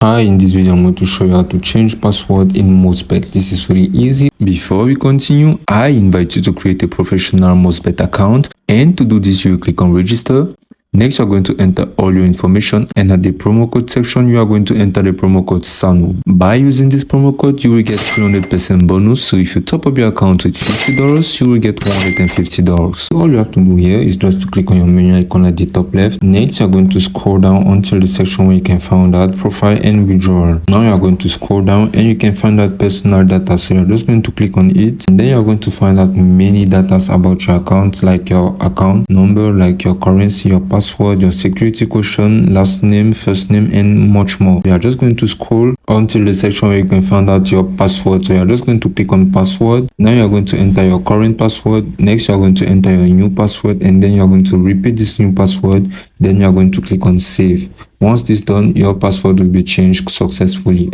Hi, in this video I'm going to show you how to change password in Mostbet. This is really easy. Before we continue, I invite you to create a professional Mostbet account, and to do this you click on register. Next, you are going to enter all your information, and at the promo code section, you are going to enter the promo code SANU. By using this promo code, you will get 300% bonus. So if you top up your account with $50, you will get $150. So all you have to do here is just to click on your menu icon at the top left. Next, you are going to scroll down until the section where you can find out profile and withdrawal. Now you are going to scroll down and you can find out personal data. So you are just going to click on it, and then you are going to find out many data about your account, like your account number, like your currency, your password, your security question, last name, first name, and much more. We are just going to scroll until the section where you can find out your password. So you are just going to click on password. Now you are going to enter your current password. Next, you are going to enter your new password, and then you are going to repeat this new password. Then you are going to click on save. Once this done, your password will be changed successfully.